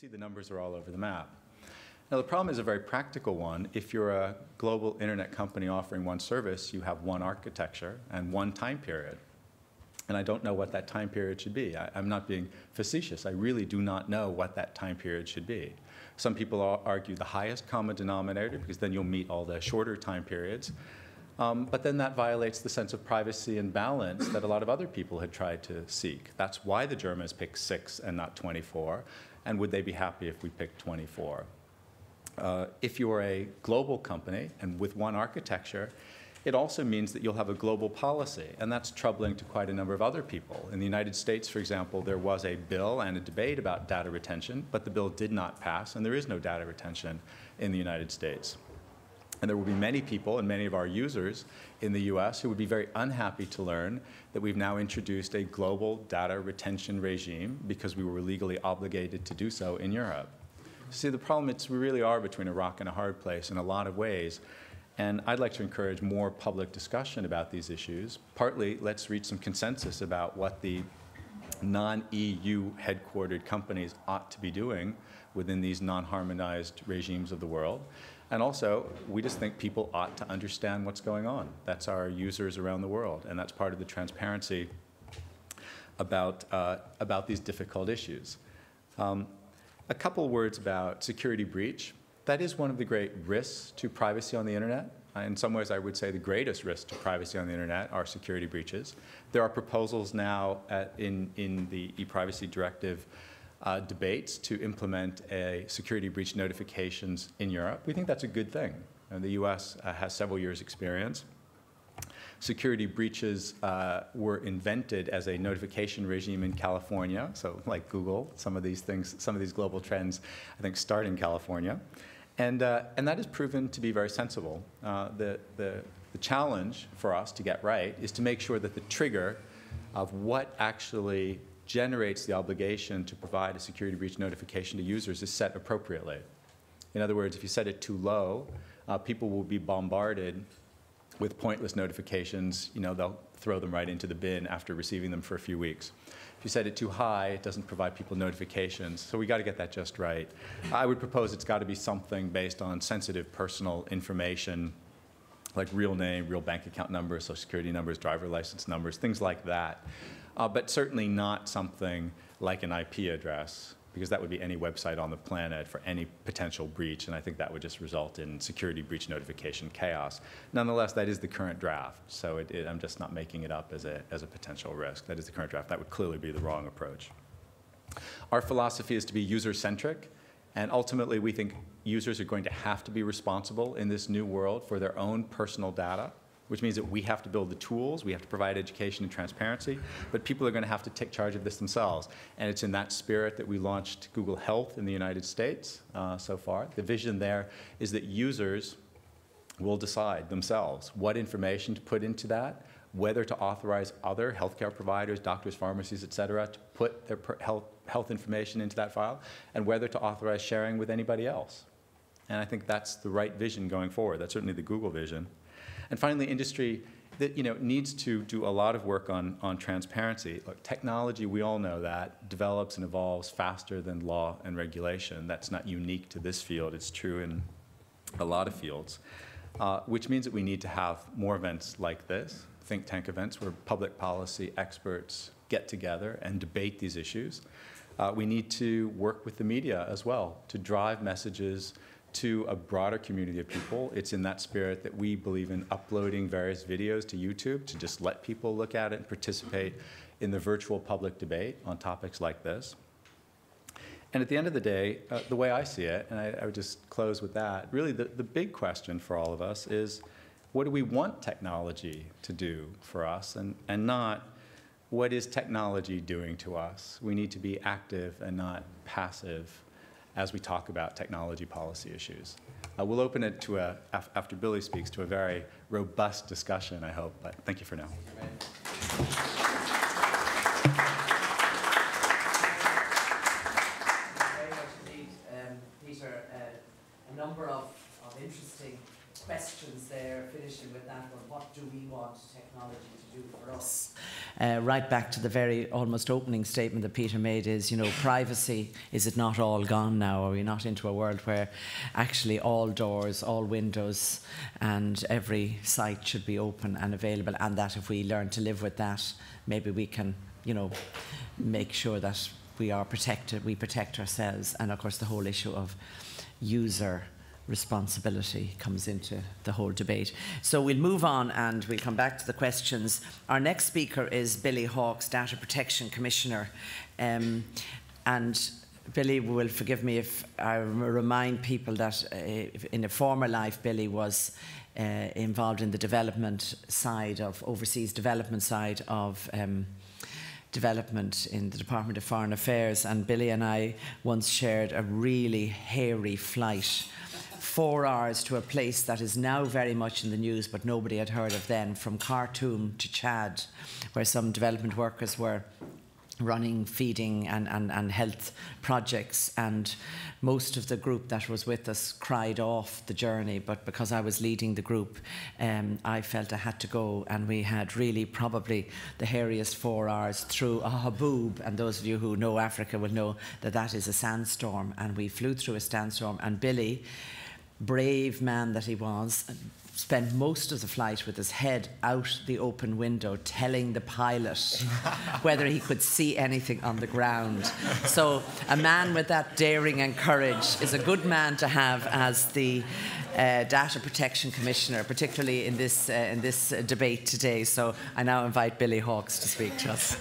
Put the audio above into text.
see the numbers are all over the map. Now, the problem is a very practical one. If you're a global internet company offering one service, you have one architecture and one time period. And I don't know what that time period should be. I'm not being facetious. I really do not know what that time period should be. Some people argue the highest common denominator, because then you'll meet all the shorter time periods. But then that violates the sense of privacy and balance that a lot of other people had tried to seek. That's why the Germans picked 6 and not 24. And would they be happy if we picked 24? If you're a global company and with one architecture, it also means that you'll have a global policy, and that's troubling to quite a number of other people. In the United States, for example, there was a bill and a debate about data retention, but the bill did not pass, and there is no data retention in the United States. And there will be many people and many of our users in the US who would be very unhappy to learn that we've now introduced a global data retention regime because we were legally obligated to do so in Europe. See, the problem is we really are between a rock and a hard place in a lot of ways. And I'd like to encourage more public discussion about these issues. Partly, let's reach some consensus about what the non-EU headquartered companies ought to be doing within these non-harmonized regimes of the world. And also, we just think people ought to understand what's going on. That's our users around the world, and that's part of the transparency about these difficult issues. A couple words about security breach. That is one of the great risks to privacy on the internet. In some ways, I would say the greatest risk to privacy on the internet are security breaches. There are proposals now in the e-privacy directive debates to implement a security breach notifications in Europe. We think that's a good thing. And the US has several years' experience. Security breaches were invented as a notification regime in California. So like Google, some of these things, some of these global trends, I think, start in California. And that has proven to be very sensible. The challenge for us to get right is to make sure that the trigger of what actually generates the obligation to provide a security breach notification to users is set appropriately. In other words, if you set it too low, people will be bombarded with pointless notifications. You know, they'll throw them right into the bin after receiving them for a few weeks. If you set it too high, it doesn't provide people notifications. So we got to get that just right. I would propose it's got to be something based on sensitive personal information, like real name, real bank account numbers, social security numbers, driver license numbers, things like that. But certainly not something like an IP address, because that would be any website on the planet for any potential breach, and I think that would just result in security breach notification chaos. Nonetheless, that is the current draft, so I'm just not making it up as a potential risk. That is the current draft. That would clearly be the wrong approach. Our philosophy is to be user-centric, and ultimately we think users are going to have to be responsible in this new world for their own personal data, which means that we have to build the tools, we have to provide education and transparency, but people are going to have to take charge of this themselves. And it's in that spirit that we launched Google Health in the United States so far. The vision there is that users will decide themselves what information to put into that, whether to authorize other healthcare providers, doctors, pharmacies, et cetera, to put their health information into that file, and whether to authorize sharing with anybody else. And I think that's the right vision going forward. That's certainly the Google vision. And finally, industry that needs to do a lot of work on transparency. Look, technology, we all know that, develops and evolves faster than law and regulation. That's not unique to this field. It's true in a lot of fields, which means that we need to have more events like this, think tank events where public policy experts get together and debate these issues. We need to work with the media as well to drive messages to a broader community of people. It's in that spirit that we believe in uploading various videos to YouTube to just let people look at it and participate in the virtual public debate on topics like this. And at the end of the day, the way I see it, and I would just close with that, really the big question for all of us is, what do we want technology to do for us, and not what is technology doing to us? We need to be active and not passive as we talk about technology policy issues. We'll open it to after Billy speaks, to a very robust discussion, I hope, but thank you for now. Very much indeed, Peter. A number of interesting questions there, finishing with that one. What do we want technology to do for us? right back to the very almost opening statement that Peter made is, privacy, is it not all gone now? Are we not into a world where actually all doors, all windows and every site should be open and available, and that if we learn to live with that, maybe we can, make sure that we are protected, we protect ourselves. And of course the whole issue of user responsibility comes into the whole debate. So we'll move on and we'll come back to the questions. Our next speaker is Billy Hawkes, Data Protection Commissioner. And Billy will forgive me if I remind people that in a former life, Billy was involved in the development side of, overseas development side of development in the Department of Foreign Affairs. And Billy and I once shared a really hairy flight, 4 hours to a place that is now very much in the news, but nobody had heard of then, from Khartoum to Chad, where some development workers were running feeding and health projects, and most of the group that was with us cried off the journey, but because I was leading the group, I felt I had to go, and we had really probably the hairiest 4 hours through a haboob, and those of you who know Africa will know that that is a sandstorm, and we flew through a sandstorm, and Billy, brave man that he was, spent most of the flight with his head out the open window telling the pilot whether he could see anything on the ground. So a man with that daring and courage is a good man to have as the Data Protection Commissioner, particularly in this debate today. So I now invite Billy Hawkes to speak to us.